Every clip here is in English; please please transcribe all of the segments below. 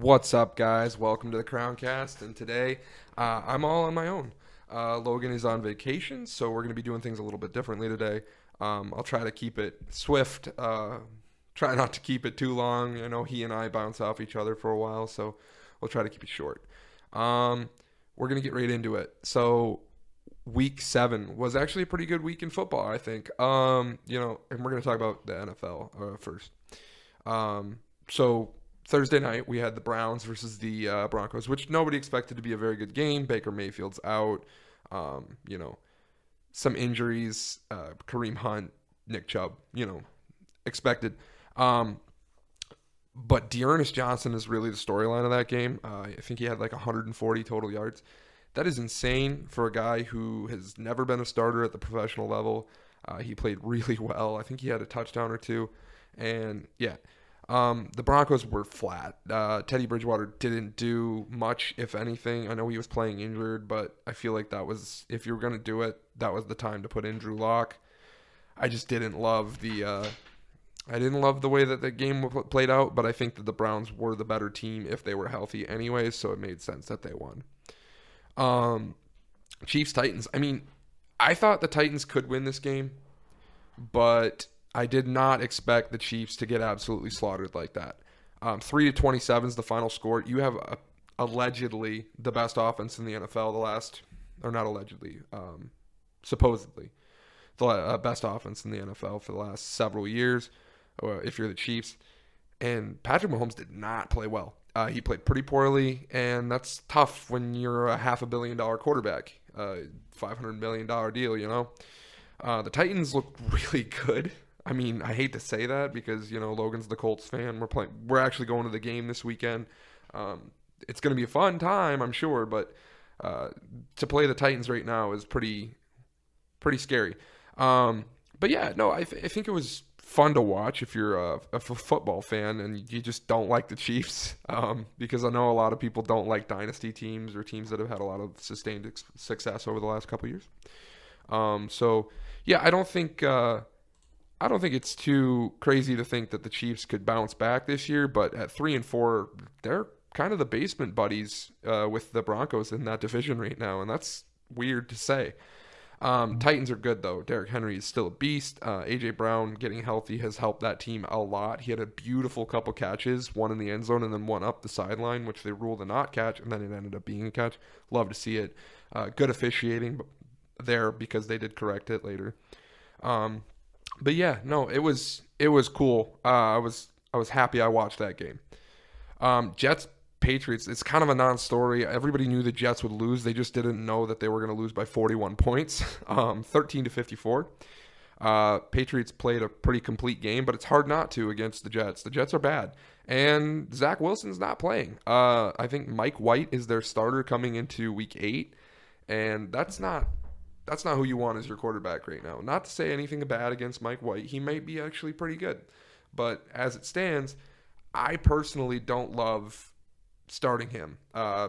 What's up, guys? Welcome to the Crowncast. And today, I'm all on my own. Logan is on vacation, so we're going to be doing things a little bit differently today. I'll try to keep it swift. Try not to keep it too long. I know he and I bounce off each other for a while, so we'll try to keep it short. We're going to get right into it. So, week 7 was actually a pretty good week in football, I think. And we're going to talk about the NFL first. So Thursday night, we had the Browns versus the Broncos, which nobody expected to be a very good game. Baker Mayfield's out. Some injuries. Kareem Hunt, Nick Chubb, expected. But Dearness Johnson is really the storyline of that game. I think he had like 140 total yards. That is insane for a guy who has never been a starter at the professional level. He played really well. I think he had a touchdown or two. And yeah. The Broncos were flat. Teddy Bridgewater didn't do much, if anything. I know he was playing injured, but I feel like that was, if you were going to do it, that was the time to put in Drew Lock. I just didn't love the way that the game played out, but I think that the Browns were the better team if they were healthy anyways, so it made sense that they won. Chiefs-Titans. I mean, I thought the Titans could win this game, but I did not expect the Chiefs to get absolutely slaughtered like that. 3-27 is the final score. You have allegedly the best offense in the NFL supposedly the best offense in the NFL for the last several years, if you're the Chiefs. And Patrick Mahomes did not play well. He played pretty poorly, and that's tough when you're a $500 million quarterback, $500 million deal, The Titans look really good. I mean, I hate to say that because, Logan's the Colts fan. We're actually going to the game this weekend. It's going to be a fun time, I'm sure, but to play the Titans right now is pretty scary. But yeah, no, I think it was fun to watch if you're a football fan and you just don't like the Chiefs, because I know a lot of people don't like dynasty teams or teams that have had a lot of sustained success over the last couple of years. So yeah, I don't think it's too crazy to think that the Chiefs could bounce back this year, but at 3-4, they're kind of the basement buddies with the Broncos in that division right now, and that's weird to say. Titans are good, though. Derrick Henry is still a beast. A.J. Brown getting healthy has helped that team a lot. He had a beautiful couple catches, one in the end zone and then one up the sideline, which they ruled a not catch, and then it ended up being a catch. Love to see it. Good officiating there because they did correct it later. But yeah, no, it was cool. I was happy I watched that game. Jets Patriots, it's kind of a non-story. Everybody knew the Jets would lose. They just didn't know that they were going to lose by 41 points, 13-54. Patriots played a pretty complete game, but it's hard not to against the Jets. The Jets are bad, and Zach Wilson's not playing. I think Mike White is their starter coming into Week 8, and that's not who you want as your quarterback right now. Not to say anything bad against Mike White. He might be actually pretty good. But as it stands, I personally don't love starting him. I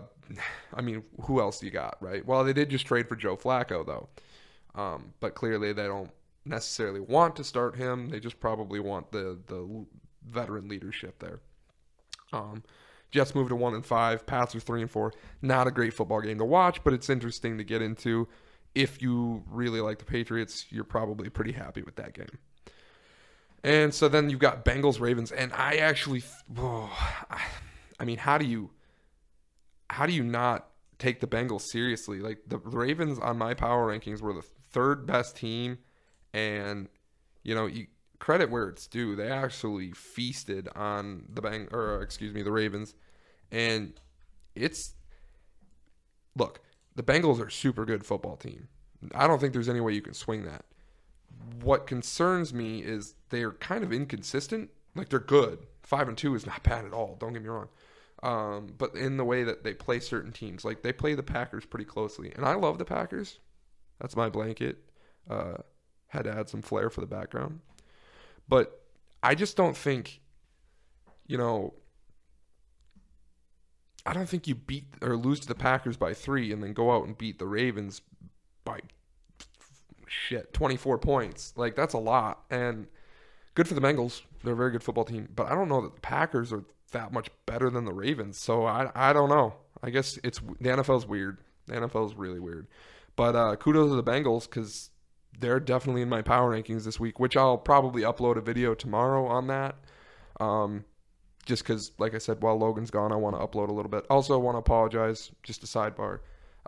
mean, who else do you got, right? Well, they did just trade for Joe Flacco, though. But clearly they don't necessarily want to start him. They just probably want the veteran leadership there. Jets moved to 1-5. Pats are 3-4. Not a great football game to watch, but it's interesting to get into. If you really like the Patriots, you're probably pretty happy with that game. And so then you've got Bengals Ravens, and I actually, I mean, how do you not take the Bengals seriously? Like the Ravens on my power rankings were the third best team, and you credit where it's due. They actually feasted on the Ravens, and look. The Bengals are a super good football team. I don't think there's any way you can swing that. What concerns me is they're kind of inconsistent. Like, they're good. 5-2 is not bad at all. Don't get me wrong. But in the way that they play certain teams. Like, they play the Packers pretty closely. And I love the Packers. That's my blanket. Had to add some flair for the background. But I just don't think, I don't think you beat or lose to the Packers by 3 and then go out and beat the Ravens by 24 points. Like, that's a lot. And good for the Bengals. They're a very good football team. But I don't know that the Packers are that much better than the Ravens. So I don't know. I guess the NFL's weird. The NFL's really weird. But kudos to the Bengals because they're definitely in my power rankings this week, which I'll probably upload a video tomorrow on that. Just because, like I said, while Logan's gone, I want to upload a little bit. Also, want to apologize, just a sidebar,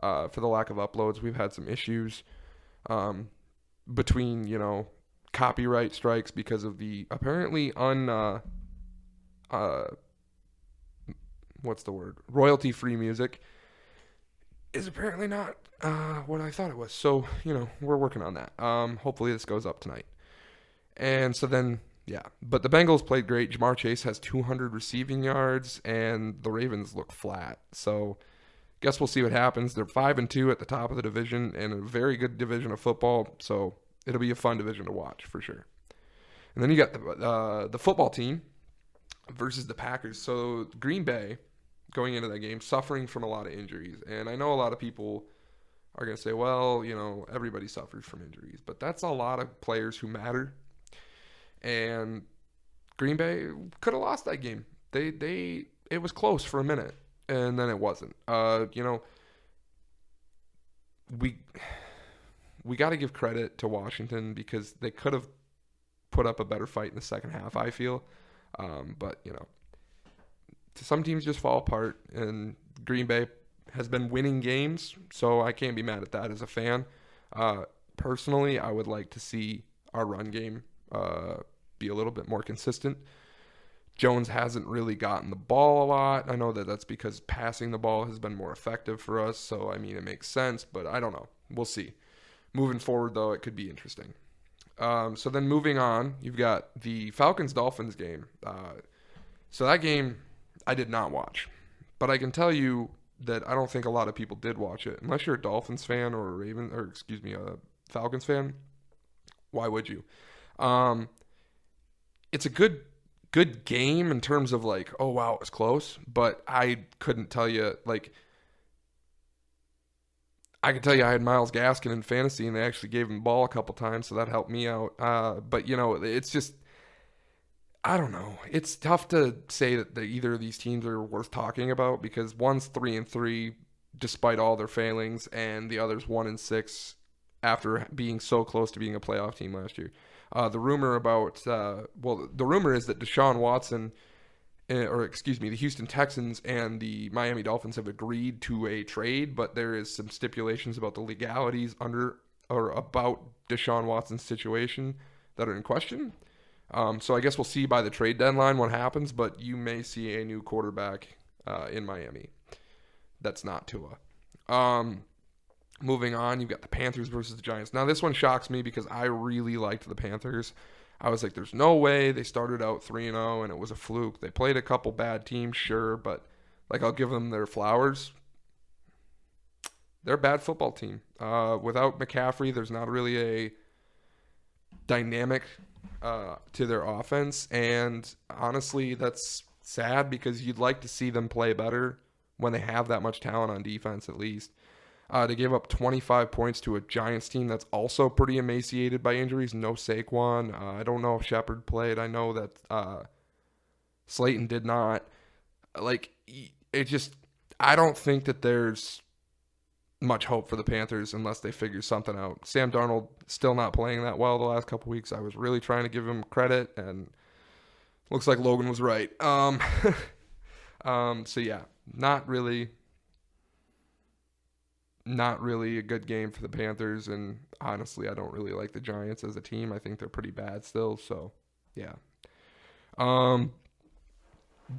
for the lack of uploads. We've had some issues between, copyright strikes because of the apparently royalty-free music is apparently not what I thought it was. So, we're working on that. Hopefully this goes up tonight. And so then, yeah. But the Bengals played great. Jamar Chase has 200 receiving yards, and the Ravens look flat. So, guess we'll see what happens. They're 5-2 at the top of the division, and a very good division of football. So, it'll be a fun division to watch for sure. And then you got the football team versus the Packers. So, Green Bay, going into that game, suffering from a lot of injuries. And I know a lot of people are going to say, well, everybody suffers from injuries. But that's a lot of players who matter. And Green Bay could have lost that game. It was close for a minute, and then it wasn't. We got to give credit to Washington because they could have put up a better fight in the second half, I feel. But some teams just fall apart, and Green Bay has been winning games, so I can't be mad at that as a fan. Personally, I would like to see our run game be a little bit more consistent. Jones hasn't really gotten the ball a lot. I know that that's because passing the ball has been more effective for us, so, it makes sense, but I don't know. We'll see. Moving forward, though, it could be interesting. So then moving on, you've got the Falcons-Dolphins game. So that game I did not watch, but I can tell you that I don't think a lot of people did watch it. Unless you're a Dolphins fan or a Falcons fan, why would you? It's a good game in terms of like, oh wow, it was close, but I couldn't tell you I can tell you I had Myles Gaskin in fantasy, and they actually gave him the ball a couple times, so that helped me out. But it's just, I don't know. It's tough to say that either of these teams are worth talking about because one's 3-3 despite all their failings, and the other's 1-6 after being so close to being a playoff team last year. The rumor is that Deshaun Watson, the Houston Texans and the Miami Dolphins have agreed to a trade, but there is some stipulations about the legalities about Deshaun Watson's situation that are in question. So I guess we'll see by the trade deadline what happens, but you may see a new quarterback in Miami. That's not Tua. Moving on, you've got the Panthers versus the Giants. Now, this one shocks me because I really liked the Panthers. I was like, there's no way they started out 3-0 and it was a fluke. They played a couple bad teams, sure, but I'll give them their flowers. They're a bad football team. Without McCaffrey, there's not really a dynamic to their offense, and honestly, that's sad because you'd like to see them play better when they have that much talent on defense, at least. They gave up 25 points to a Giants team that's also pretty emaciated by injuries. No Saquon. I don't know if Shepard played. I know that Slayton did not. I don't think that there's much hope for the Panthers unless they figure something out. Sam Darnold still not playing that well the last couple weeks. I was really trying to give him credit, and looks like Logan was right. So yeah, not really a good game for the Panthers, and honestly, I don't really like the Giants as a team. I think they're pretty bad still, so yeah.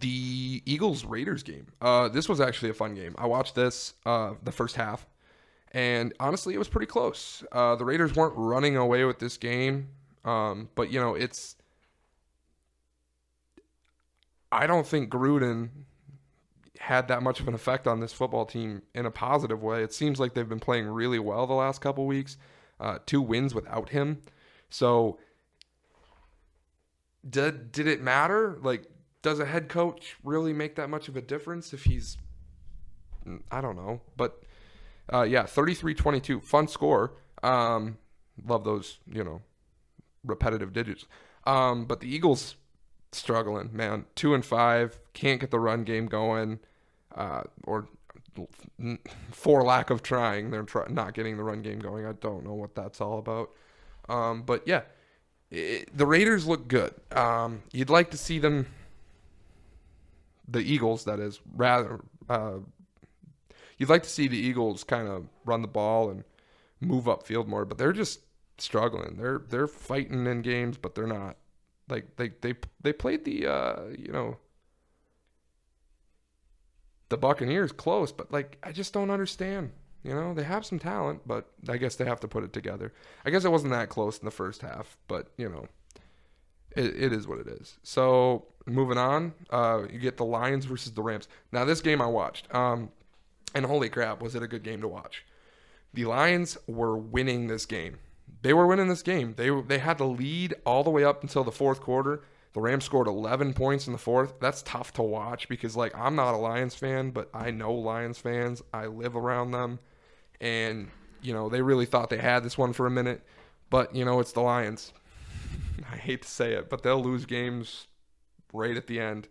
The Eagles-Raiders game. This was actually a fun game. I watched this the first half, and honestly, it was pretty close. The Raiders weren't running away with this game, but I don't think Gruden had that much of an effect on this football team in a positive way. It seems like they've been playing really well the last couple weeks. 2 wins without him. So did it matter? Does a head coach really make that much of a difference if he's, I don't know. But 33-22, fun score. Love those, repetitive digits. But the Eagles struggling, man. 2-5, can't get the run game going, or for lack of trying, they're not getting the run game going. I don't know what that's all about. But yeah, the Raiders look good. You'd like to see them, the Eagles, that is, rather. You'd like to see the Eagles kind of run the ball and move upfield more, but they're just struggling. They're fighting in games, but they're not. Like they played the Buccaneers close, but like I just don't understand. They have some talent, but I guess they have to put it together. I guess it wasn't that close in the first half, but it is what it is. So moving on, you get the Lions versus the Rams. Now this game I watched, and holy crap, was it a good game to watch. The Lions were winning this game. They were winning this game. They had the lead all the way up until the fourth quarter. The Rams scored 11 points in the fourth. That's tough to watch because, like, I'm not a Lions fan, but I know Lions fans. I live around them. And, they really thought they had this one for a minute. But, it's the Lions. I hate to say it, but they'll lose games right at the end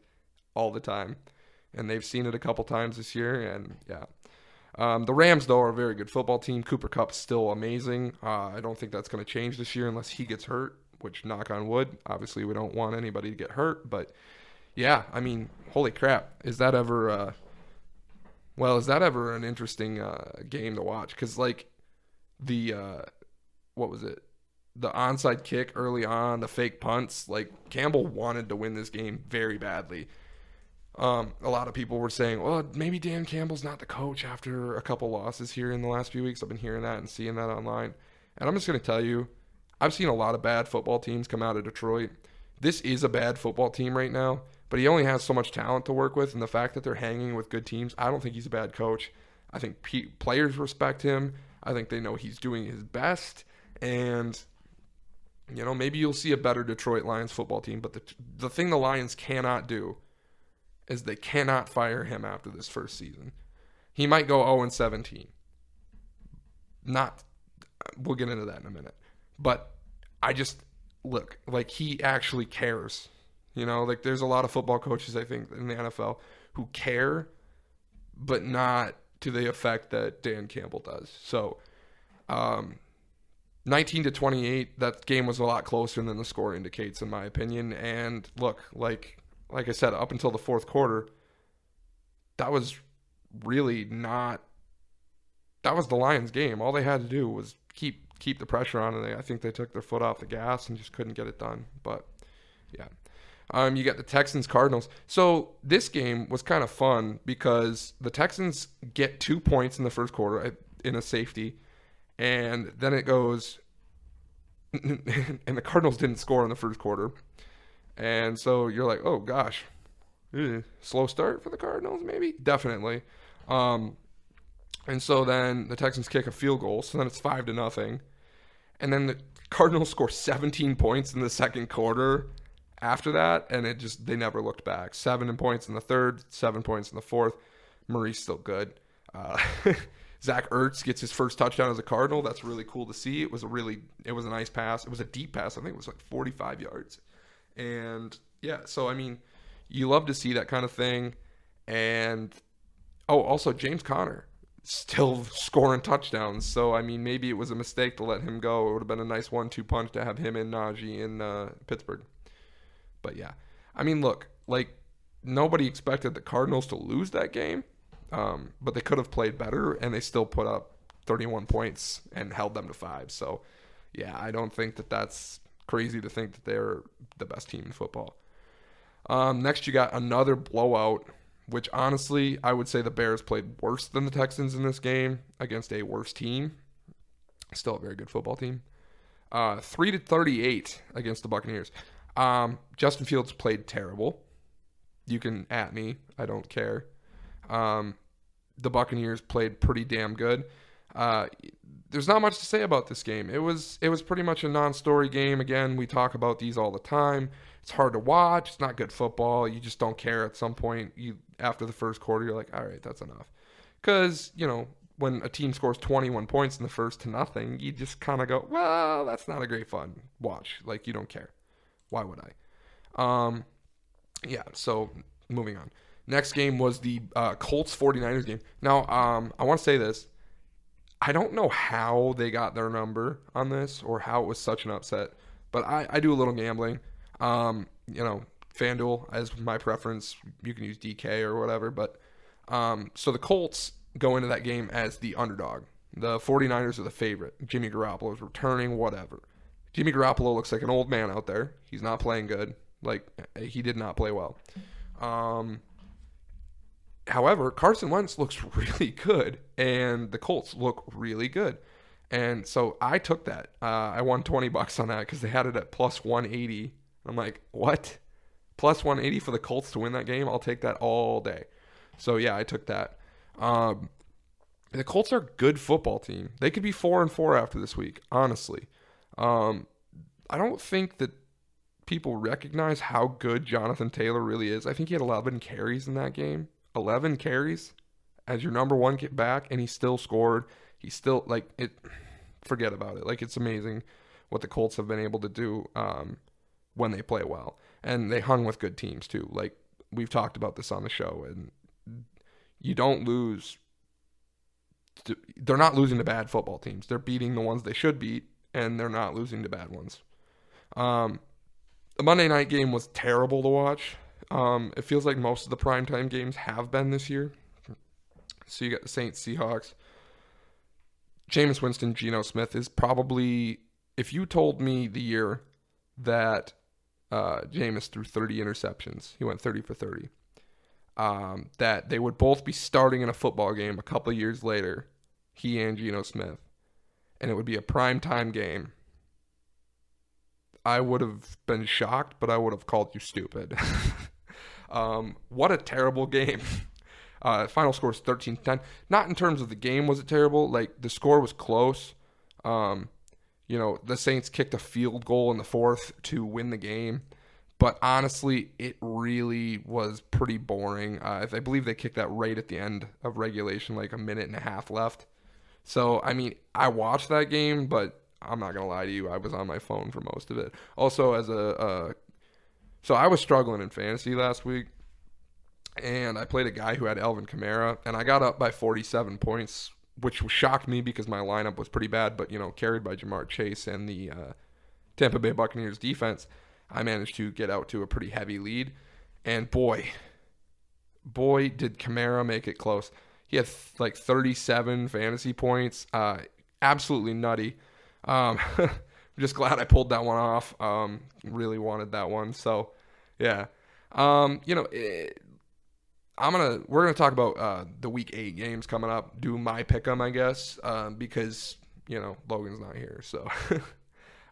all the time. And they've seen it a couple times this year, and, yeah. The Rams, though, are a very good football team. Cooper Kupp's still amazing. I don't think that's going to change this year unless he gets hurt, which, knock on wood, obviously we don't want anybody to get hurt. But, yeah, I mean, holy crap. Is that ever an interesting game to watch? Because, like, what was it? The onside kick early on, the fake punts. Like, Campbell wanted to win this game very badly. A lot of people were saying, well, maybe Dan Campbell's not the coach after a couple losses here in the last few weeks. I've been hearing that and seeing that online. And I'm just going to tell you, I've seen a lot of bad football teams come out of Detroit. This is a bad football team right now, but he only has so much talent to work with. And the fact that they're hanging with good teams, I don't think he's a bad coach. I think players respect him. I think they know he's doing his best. And, maybe you'll see a better Detroit Lions football team. But the thing the Lions cannot do is they cannot fire him after this first season. He might go 0-17. We'll get into that in a minute. But I just, look, like, he actually cares. Like, there's a lot of football coaches, I think, in the NFL who care, but not to the effect that Dan Campbell does. So, 19-28, that game was a lot closer than the score indicates, in my opinion. And look, like I said, up until the fourth quarter, that was really not. That was the Lions' game. All they had to do was keep the pressure on, and I think they took their foot off the gas and just couldn't get it done. But yeah, you got the Texans Cardinals. So this game was kind of fun because the Texans get 2 points in the first quarter in a safety, and then it goes, and the Cardinals didn't score in the first quarter. And so you're like, oh, gosh, slow start for the Cardinals, maybe? Definitely. And so then the Texans kick a field goal, so then it's 5-0. And then the Cardinals score 17 points in the second quarter after that, and they never looked back. 7 points in the third, 7 points in the fourth. Murray's still good. Zach Ertz gets his first touchdown as a Cardinal. That's really cool to see. It was a nice pass. It was a deep pass. I think it was like 45 yards. And yeah, so I mean, you love to see that kind of thing. And also James Conner still scoring touchdowns. So I mean, maybe it was a mistake to let him go. It would have been a nice 1-2 punch to have him and Najee in Pittsburgh. But yeah, I mean, look, like, nobody expected the Cardinals to lose that game, but they could have played better, and they still put up 31 points and held them to 5. So yeah, I don't think that's crazy to think that they're the best team in football. Next, you got another blowout, which honestly, I would say the Bears played worse than the Texans in this game against a worse team. Still a very good football team. 3-38 against the Buccaneers. Justin Fields played terrible. You can at me. I don't care. The Buccaneers played pretty damn good. There's not much to say about this game. It was pretty much a non-story game. Again, we talk about these all the time. It's hard to watch. It's not good football. You just don't care at some point. After the first quarter, you're like, all right, that's enough. Because, when a team scores 21 points in the first to nothing, you just kind of go, well, that's not a great fun watch. Like, you don't care. Why would I? Yeah, so moving on. Next game was the Colts 49ers game. Now, I want to say this. I don't know how they got their number on this or how it was such an upset, but I do a little gambling. FanDuel as my preference. You can use DK or whatever, but so the Colts go into that game as the underdog. The 49ers are the favorite. Jimmy Garoppolo is returning, whatever. Jimmy Garoppolo looks like an old man out there. He's not playing good. Like, he did not play well. However, Carson Wentz looks really good, and the Colts look really good. And so I took that. I won $20 on that because they had it at plus 180. I'm like, what? Plus 180 for the Colts to win that game? I'll take that all day. So yeah, I took that. The Colts are a good football team. They could be 4-4 after this week, honestly. I don't think that people recognize how good Jonathan Taylor really is. I think he had 11 carries in that game. 11 carries as your number one back, and he still scored. He's still, like, it. Forget about it. Like, it's amazing what the Colts have been able to do when they play well. And they hung with good teams, too. Like, we've talked about this on the show, and you don't lose. They're not losing to bad football teams. They're beating the ones they should beat, and they're not losing to bad ones. The Monday night game was terrible to watch. It feels like most of the primetime games have been this year. So you got the Saints, Seahawks. Jameis Winston, Geno Smith is probably, if you told me the year that Jameis threw 30 interceptions, he went 30 for 30, that they would both be starting in a football game a couple of years later, he and Geno Smith, and it would be a primetime game, I would have been shocked, but I would have called you stupid. What a terrible game. Final score is 13-10. Not in terms of the game was it terrible. Like, the score was close. The Saints kicked a field goal in the fourth to win the game. But honestly, it really was pretty boring. I believe they kicked that right at the end of regulation, like a minute and a half left. So, I mean, I watched that game, but I'm not going to lie to you. I was on my phone for most of it. Also, so I was struggling in fantasy last week, and I played a guy who had Alvin Kamara, and I got up by 47 points, which shocked me because my lineup was pretty bad, but, carried by Jamar Chase and the Tampa Bay Buccaneers defense, I managed to get out to a pretty heavy lead, and boy, did Kamara make it close. He had like 37 fantasy points, absolutely nutty. I'm just glad I pulled that one off. Really wanted that one. So, yeah. We're gonna talk about the Week 8 games coming up. Do my pick'em, I guess, because Logan's not here. So,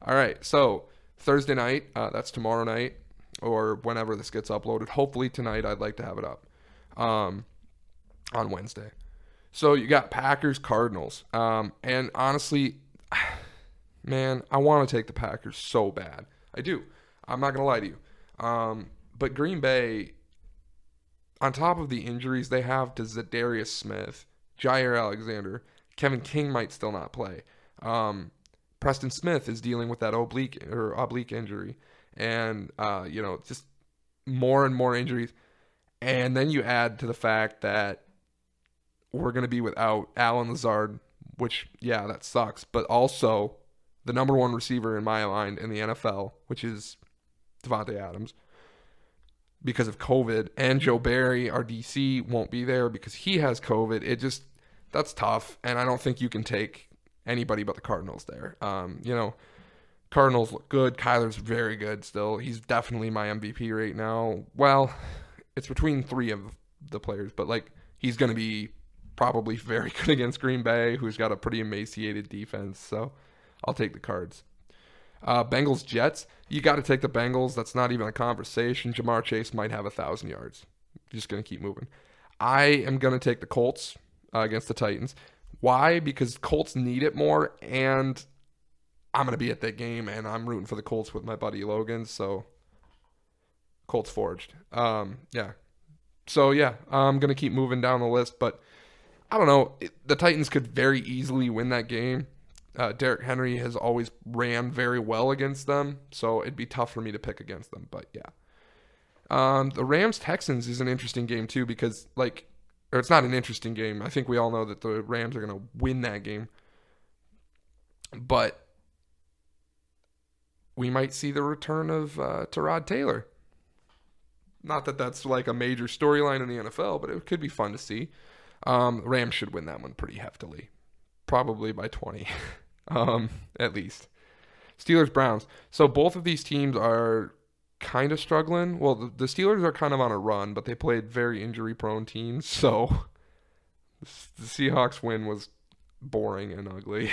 all right. So Thursday night, that's tomorrow night, or whenever this gets uploaded. Hopefully tonight. I'd like to have it up on Wednesday. So you got Packers, Cardinals, and honestly. Man, I want to take the Packers so bad. I do. I'm not going to lie to you. But Green Bay, on top of the injuries they have to Zadarius Smith, Jair Alexander, Kevin King might still not play. Preston Smith is dealing with that oblique injury. And, just more and more injuries. And then you add to the fact that we're going to be without Allen Lazard, which, yeah, that sucks. But also the number one receiver in my mind in the NFL, which is Devontae Adams, because of COVID. And Joe Barry, our DC, won't be there because he has COVID. That's tough. And I don't think you can take anybody but the Cardinals there. Cardinals look good. Kyler's very good still. He's definitely my MVP right now. Well, it's between three of the players, but he's going to be probably very good against Green Bay, who's got a pretty emaciated defense. So I'll take the Cards. Bengals, Jets. You got to take the Bengals. That's not even a conversation. Jamar Chase might have 1,000 yards. Just going to keep moving. I am going to take the Colts against the Titans. Why? Because Colts need it more, and I'm going to be at that game, and I'm rooting for the Colts with my buddy Logan. So Colts forged. Yeah. So, yeah, I'm going to keep moving down the list, but I don't know. The Titans could very easily win that game. Derrick Henry has always ran very well against them, so it'd be tough for me to pick against them. But, yeah. The Rams-Texans is an interesting game, too, because, or it's not an interesting game. I think we all know that the Rams are going to win that game. But we might see the return of Tyrod Taylor. Not that that's like a major storyline in the NFL, but it could be fun to see. Rams should win that one pretty heftily. Probably by 20, at least. Steelers-Browns. So both of these teams are kind of struggling. Well, the Steelers are kind of on a run, but they played very injury-prone teams. So the Seahawks win was boring and ugly.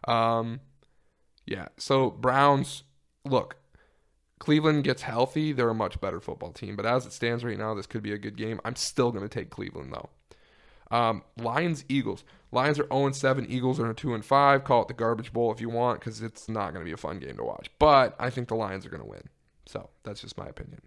Yeah, so Browns, look, Cleveland gets healthy, they're a much better football team. But as it stands right now, this could be a good game. I'm still going to take Cleveland, though. Lions, Eagles. Lions are 0-7. Eagles are 2-5. Call it the garbage bowl if you want, because it's not going to be a fun game to watch. But I think the Lions are going to win. So that's just my opinion.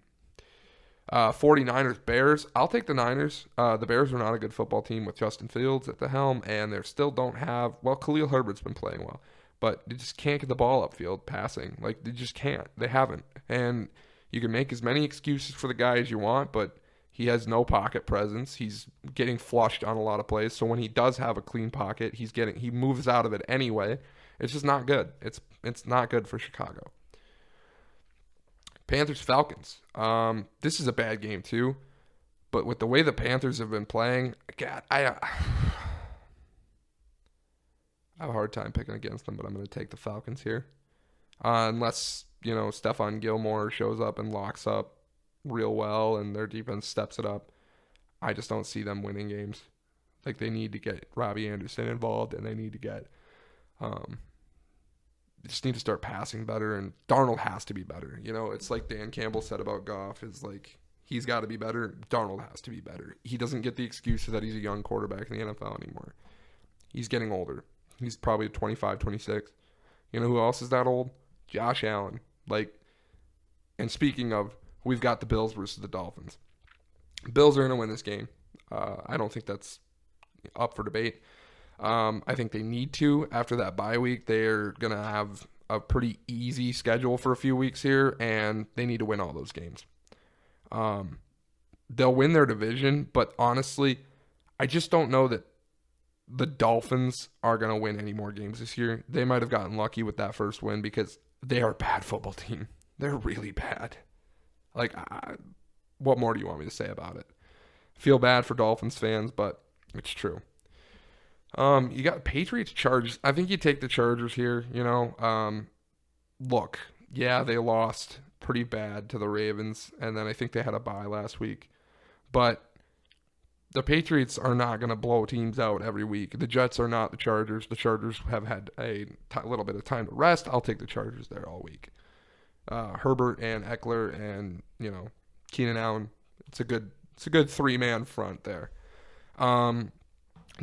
49ers, Bears. I'll take the Niners. The Bears are not a good football team with Justin Fields at the helm, and they still don't have, well, Khalil Herbert's been playing well, but they just can't get the ball upfield passing. Like, they just can't. They haven't. And you can make as many excuses for the guy as you want, but he has no pocket presence. He's getting flushed on a lot of plays. So when he does have a clean pocket, he moves out of it anyway. It's just not good. It's not good for Chicago. Panthers, Falcons. This is a bad game too. But with the way the Panthers have been playing, God, I have a hard time picking against them, but I'm going to take the Falcons here. Unless, Stephon Gilmore shows up and locks up real well and their defense steps it up. I just don't see them winning games. Like, they need to get Robbie Anderson involved, and they need to get they just need to start passing better, and Darnold has to be better. It's like Dan Campbell said about Goff, is like, he's got to be better. Darnold has to be better. He doesn't get the excuse that he's a young quarterback in the NFL anymore. He's getting older. He's probably 25, 26. You know who else is that old? Josh Allen. And speaking of, we've got the Bills versus the Dolphins. Bills are going to win this game. I don't think that's up for debate. I think they need to. After that bye week, they're going to have a pretty easy schedule for a few weeks here, and they need to win all those games. They'll win their division, but honestly, I just don't know that the Dolphins are going to win any more games this year. They might have gotten lucky with that first win because they are a bad football team. They're really bad. What more do you want me to say about it? I feel bad for Dolphins fans, but it's true. You got Patriots, Chargers. I think you take the Chargers here, Look, yeah, they lost pretty bad to the Ravens, and then I think they had a bye last week. But the Patriots are not going to blow teams out every week. The Jets are not the Chargers. The Chargers have had a little bit of time to rest. I'll take the Chargers there all week. Herbert and Eckler and, Keenan Allen. It's a good three-man front there.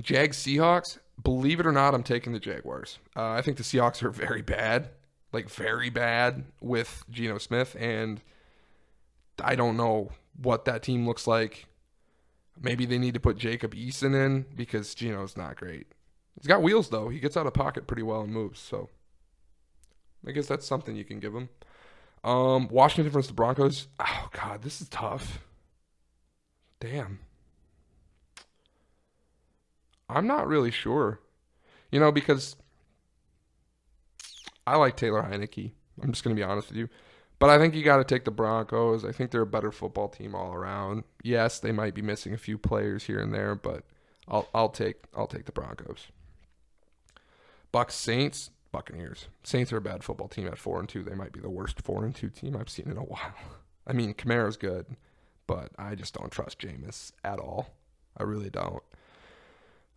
Jags, Seahawks. Believe it or not, I'm taking the Jaguars. I think the Seahawks are very bad, very bad with Geno Smith, and I don't know what that team looks like. Maybe they need to put Jacob Eason in because Geno's not great. He's got wheels, though. He gets out of pocket pretty well and moves, so I guess that's something you can give him. Washington versus the Broncos. Oh, God, this is tough. Damn. I'm not really sure. Because I like Taylor Heineke. I'm just going to be honest with you. But I think you got to take the Broncos. I think they're a better football team all around. Yes, they might be missing a few players here and there, but I'll take the Broncos. Bucs, Saints, Buccaneers. Saints are a bad football team at 4-2. They might be the worst 4-2 team I've seen in a while. I mean, Kamara's good, but I just don't trust Jameis at all. I really don't.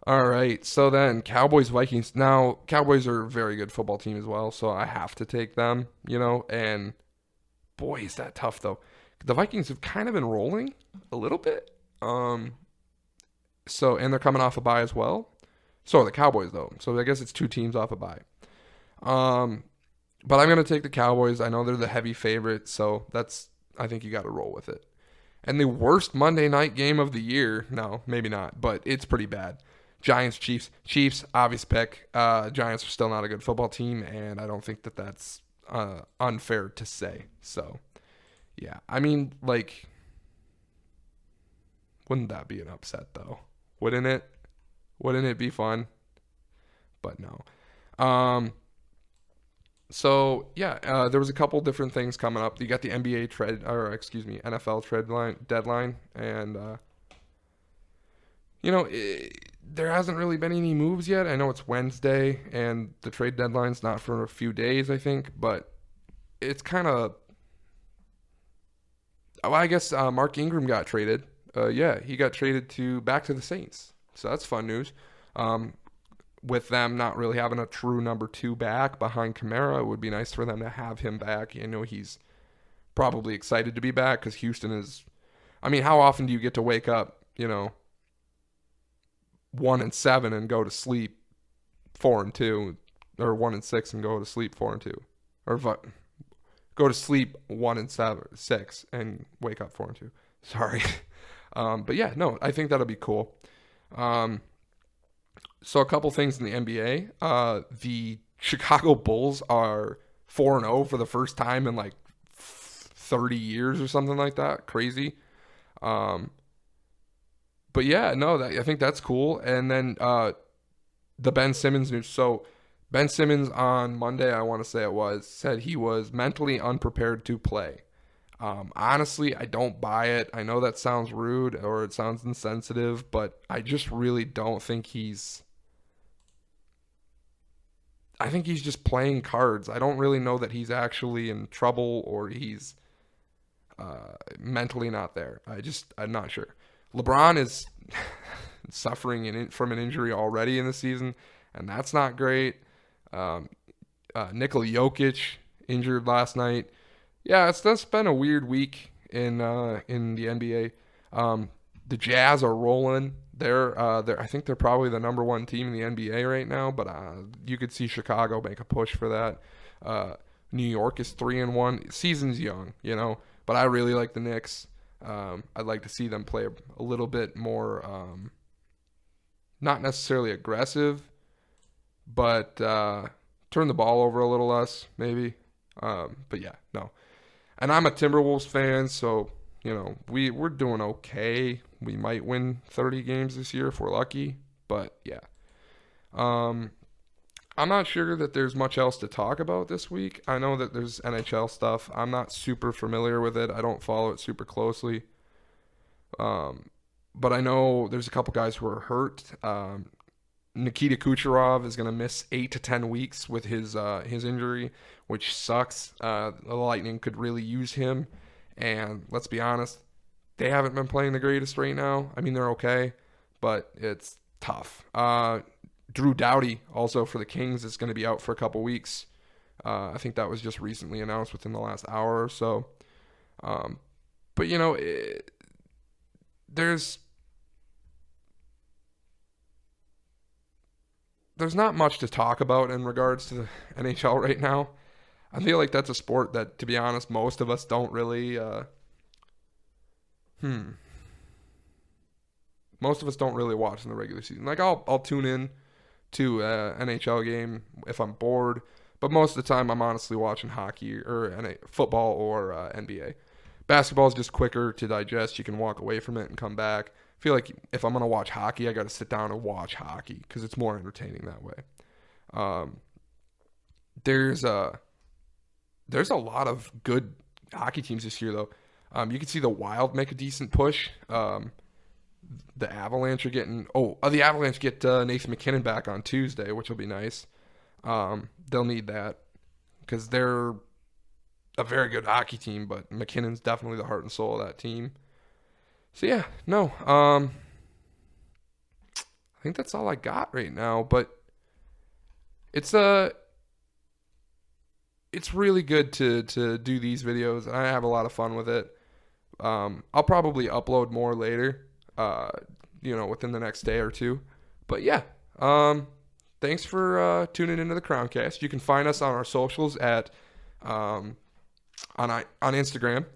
All right, so then Cowboys, Vikings. Now, Cowboys are a very good football team as well, so I have to take them, and boy, is that tough, though. The Vikings have kind of been rolling a little bit, and they're coming off a bye as well. So are the Cowboys, though, so I guess it's two teams off a bye. But I'm going to take the Cowboys. I know they're the heavy favorite, so I think you got to roll with it. And the worst Monday night game of the year, no, maybe not, but it's pretty bad. Giants, Chiefs. Chiefs, obvious pick. Giants are still not a good football team, and I don't think that's unfair to say. So, yeah. I mean, Wouldn't that be an upset though? Wouldn't it? Wouldn't it be fun? But no. Um, there was a couple different things coming up. You got the NFL trade deadline, and there hasn't really been any moves yet. I know it's Wednesday, and the trade deadline's not for a few days, I think, but it's kind of. Well, I guess Mark Ingram got traded. Yeah, he got traded back to the Saints, so that's fun news. Um, with them not really having a true number two back behind Kamara, it would be nice for them to have him back. He's probably excited to be back because Houston is. I mean, how often do you get to wake up, 1-7 and go to sleep 4-2, or 1-6 and go to sleep 4-2, or go to sleep 1-6 and wake up 4-2. Sorry, but yeah, no, I think that'll be cool. So a couple things in the NBA. The Chicago Bulls are 4-0 for the first time in like 30 years or something like that. Crazy. But yeah, no, I think that's cool. And then the Ben Simmons news. So Ben Simmons on Monday, I want to say said he was mentally unprepared to play. Honestly, I don't buy it. I know that sounds rude or it sounds insensitive, but I just really don't think I think he's just playing cards. I don't really know that he's actually in trouble or he's mentally not there. I'm not sure. LeBron is suffering from an injury already in the season, and that's not great. Nikola Jokic injured last night. Yeah, that's been a weird week in the NBA. The Jazz are rolling. I think they're probably the number one team in the NBA right now, but you could see Chicago make a push for that. New York is 3-1. Season's young, but I really like the Knicks. I'd like to see them play a little bit more, not necessarily aggressive, but turn the ball over a little less, maybe. But yeah, no. And I'm a Timberwolves fan, so we're doing okay. We might win 30 games this year if we're lucky, but yeah. I'm not sure that there's much else to talk about this week. I know that there's NHL stuff. I'm not super familiar with it. I don't follow it super closely. But I know there's a couple guys who are hurt. Nikita Kucherov is going to miss 8 to 10 weeks with his injury, which sucks. The Lightning could really use him. And let's be honest, they haven't been playing the greatest right now. I mean, they're okay, but it's tough. Drew Doughty, also for the Kings, is going to be out for a couple weeks. I think that was just recently announced within the last hour or so. But, there's not much to talk about in regards to the NHL right now. I feel like that's a sport that, to be honest, most of us don't really most of us don't really watch in the regular season. Like I'll tune in to an NHL game if I'm bored, but most of the time I'm honestly watching hockey or football or NBA. Basketball is just quicker to digest. You can walk away from it and come back. I feel like if I'm going to watch hockey, I got to sit down and watch hockey because it's more entertaining that way. There's a lot of good hockey teams this year, though. You can see the Wild make a decent push. The Avalanche are the Avalanche get Nathan McKinnon back on Tuesday, which will be nice. They'll need that because they're a very good hockey team, but McKinnon's definitely the heart and soul of that team. So yeah, no, I think that's all I got right now, but it's really good to do these videos, and I have a lot of fun with it. I'll probably upload more later, within the next day or two. But yeah, thanks for tuning into the Crowncast. You can find us on our socials at on Instagram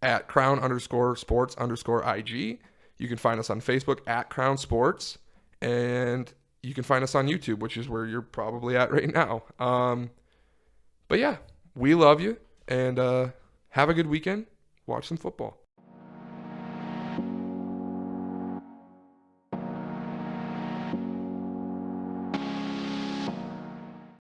at crown_sports_IG. You can find us on Facebook at Crown Sports, and you can find us on YouTube, which is where you're probably at right now. But yeah, we love you, and have a good weekend. Watch some football.